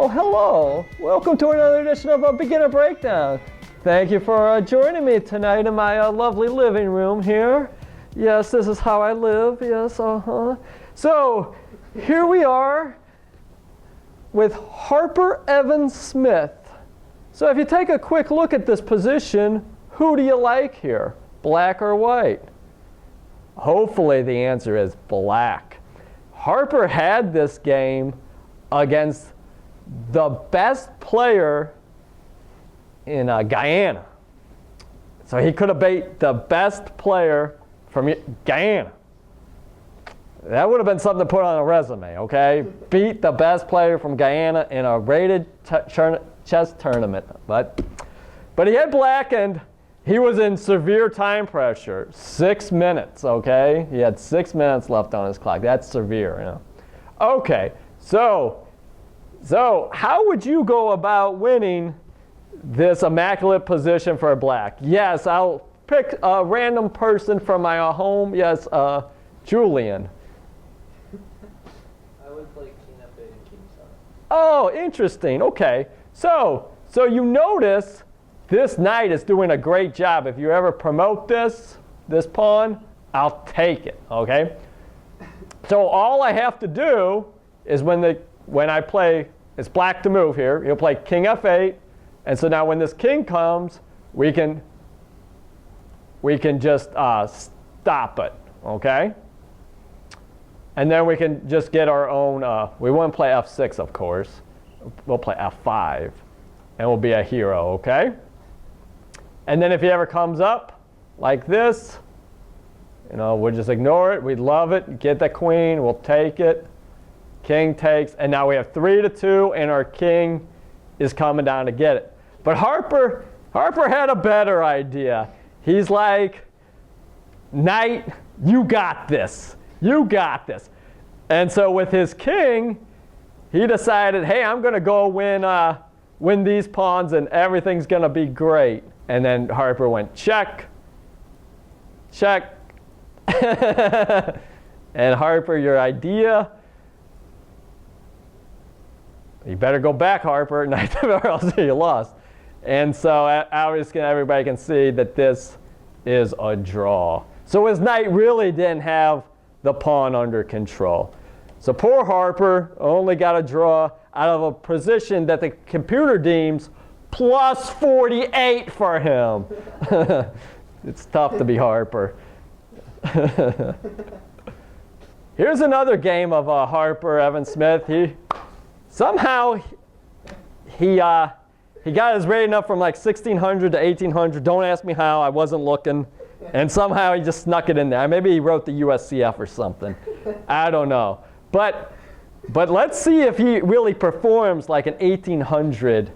Well, hello. Welcome to another edition of a Beginner Breakdown. Thank you for joining me tonight in my lovely living room here. Yes, this is how I live. Yes, So, here we are with Harper Evan Smith. So if you take a quick look at this position, who do you like here? Black or white? Hopefully the answer is black. Harper had this game against the best player in Guyana. So he could have beat the best player from Guyana. That would have been something to put on a resume, okay? Beat the best player from Guyana in a rated chess tournament. But he had black and he was in severe time pressure. 6 minutes, okay? He had 6 minutes left on his clock. That's severe, you know. Okay, so how would you go about winning this immaculate position for black? Yes, I'll pick a random person from my home. Yes, Julian. I would play king f8 and king 7. Oh, interesting. Okay, so you notice this knight is doing a great job. If you ever promote this pawn, I'll take it. Okay. So all I have to do is when I play, it's black to move here. He'll play king f8, and so now when this king comes, we can just stop it. Okay. And then we can just get our own. We won't play f6, of course. We'll play f5, and we'll be a hero. Okay. And then if he ever comes up like this, you know, we'll just ignore it. We'd love it. Get the queen. We'll take it. King takes. And now we have 3-2, and our king is coming down to get it. But Harper had a better idea. He's like, knight, you got this. You got this. And so with his king, he decided, hey, I'm going to go win these pawns, and everything's going to be great. And then Harper went check, check. And Harper, your idea, you better go back, Harper, or else you lost. And so obviously everybody can see that this is a draw. So his knight really didn't have the pawn under control. So poor Harper only got a draw out of a position that the computer deems plus 48 for him. It's tough to be Harper. Here's another game of Harper Evan Smith. He got his rating up from like 1600 to 1800. Don't ask me how. I wasn't looking. And somehow he just snuck it in there. Maybe he wrote the USCF or something. I don't know. But let's see if he really performs like an 1800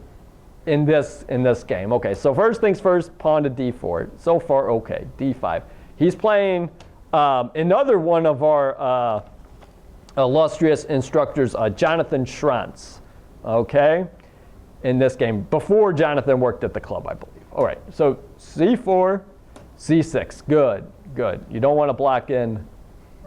in this game. Okay, so first things first, pawn to d4. So far, okay. d5. He's playing another one of our illustrious instructors, Jonathan Schrantz. Okay, in this game before Jonathan worked at the club, I believe. All right, so c4, c6. Good. You don't want to block in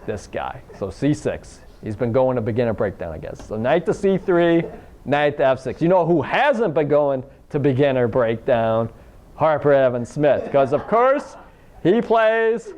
this guy. So c6. He's been going to beginner breakdown, I guess. So knight to c3, knight to f6. You know who hasn't been going to beginner breakdown? Harper Evan Smith, because of course he plays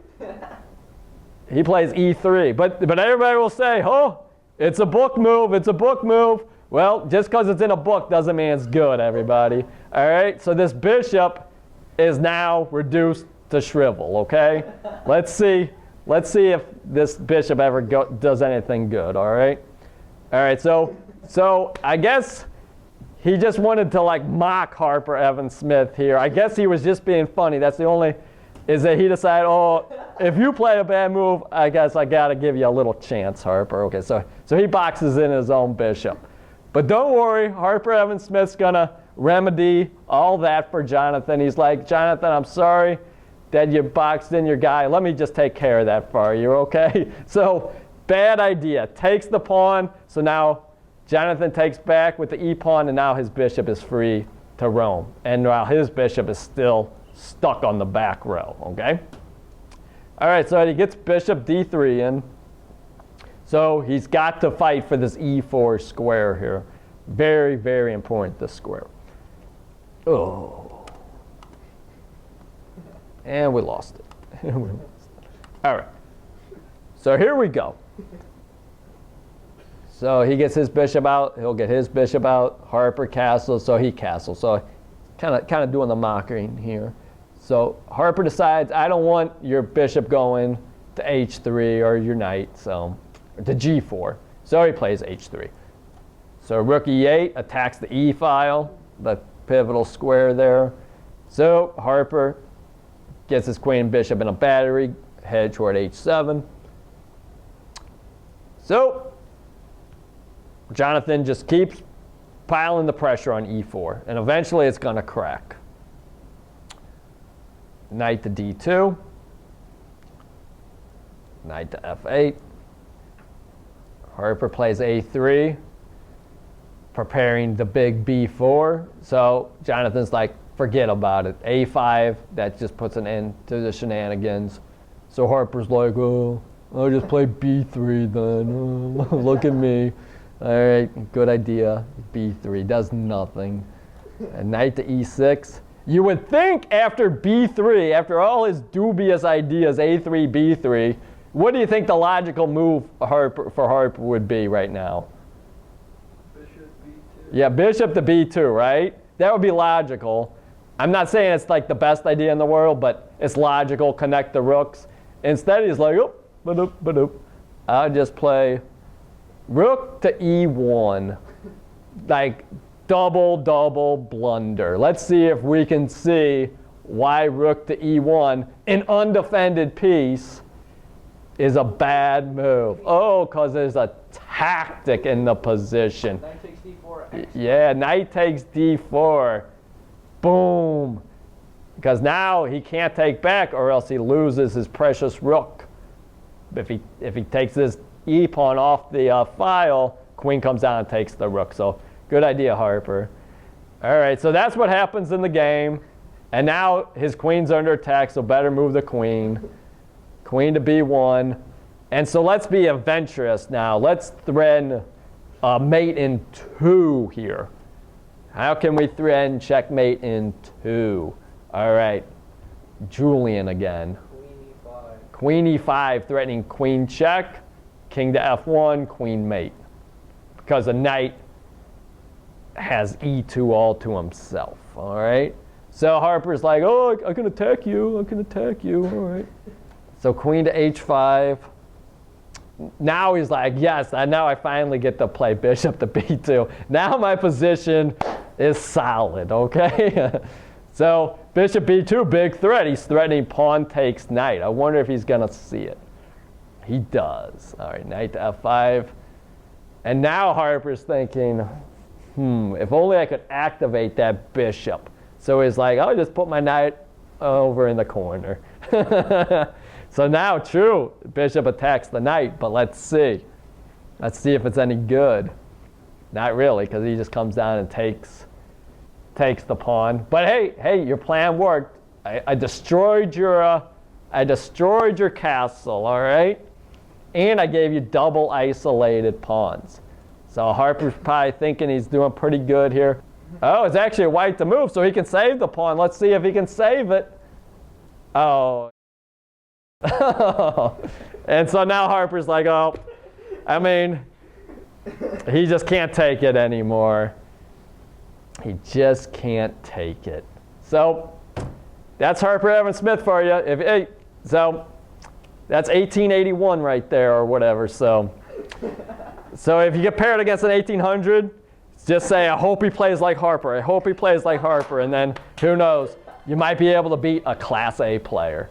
e3. But everybody will say, oh, it's a book move. It's a book move. Well, just because it's in a book doesn't mean it's good, everybody. All right. So this bishop is now reduced to shrivel. Okay. Let's see if this bishop ever does anything good. All right. All right. So I guess he just wanted to like mock Harper Evan Smith here. I guess he was just being funny. That's the only, is that he decided, oh, if you play a bad move, I guess I got to give you a little chance, Harper. Okay, so he boxes in his own bishop. But don't worry, Harper Evan Smith's going to remedy all that for Jonathan. He's like, Jonathan, I'm sorry that you boxed in your guy. Let me just take care of that for you, okay? So bad idea. Takes the pawn. So now Jonathan takes back with the e-pawn, and now his bishop is free to roam. And now his bishop is still stuck on the back row, okay? All right, so he gets bishop d3 in. So he's got to fight for this e4 square here. Very, very important, this square. Oh. And we lost it. All right. So here we go. So he gets his bishop out. He'll get his bishop out. Harper castles, so he castles. So kind of doing the mocking here. So Harper decides, I don't want your bishop going to h3 or your knight, so to g4. So he plays h3. So rook e8 attacks the e file, the pivotal square there. So Harper gets his queen and bishop in a battery, head toward h7. So Jonathan just keeps piling the pressure on e4, and eventually it's going to crack. Knight to d2, knight to f8. Harper plays a3, preparing the big b4. So Jonathan's like, forget about it. a5, that just puts an end to the shenanigans. So Harper's like, oh, I'll just play b3 then. Oh, look at me. All right, good idea. b3 does nothing. And knight to e6. You would think after b3, after all his dubious ideas, a3, b3, what do you think the logical move for Harper would be right now? Bishop b2. Yeah, bishop to b2, right? That would be logical. I'm not saying it's like the best idea in the world, but it's logical, connect the rooks. Instead, he's like, oh, ba-doop, ba-doop. I'll just play rook to e1, like double blunder. Let's see if we can see why rook to e1, an undefended piece, is a bad move. Oh, because there's a tactic in the position. Knight takes d4. Yeah, knight takes d4. Boom. Because now he can't take back, or else he loses his precious rook. If he takes this e pawn off the file, queen comes down and takes the rook. So good idea, Harper. All right, so that's what happens in the game. And now his queen's under attack, so better move the queen. Queen to b1. And so let's be adventurous now. Let's threaten mate in 2 here. How can we threaten checkmate in 2? All right, Julian again. Queen e5. Queen e5, threatening queen check, king to f1, queen mate. Because a knight has e2 all to himself, all right? So Harper's like, oh, I can attack you, all right. So queen to h5. Now he's like, yes, now I finally get to play bishop to b2. Now my position is solid, okay? So bishop b2, big threat. He's threatening pawn takes knight. I wonder if he's going to see it. He does. All right, knight to f5. And now Harper's thinking, if only I could activate that bishop. So he's like, I'll just put my knight over in the corner. So now, true, bishop attacks the knight, but let's see. Let's see if it's any good. Not really, because he just comes down and takes the pawn. But hey, your plan worked. I destroyed your castle, all right? And I gave you double isolated pawns. So Harper's probably thinking he's doing pretty good here. Oh, it's actually a white to move, so he can save the pawn. Let's see if he can save it. Oh. And so now Harper's like, oh, I mean, he just can't take it anymore. He just can't take it. So that's Harper Evan Smith for you. So that's 1881 right there or whatever. So if you get paired against an 1800, just say, I hope he plays like Harper. I hope he plays like Harper. And then who knows, you might be able to beat a Class A player.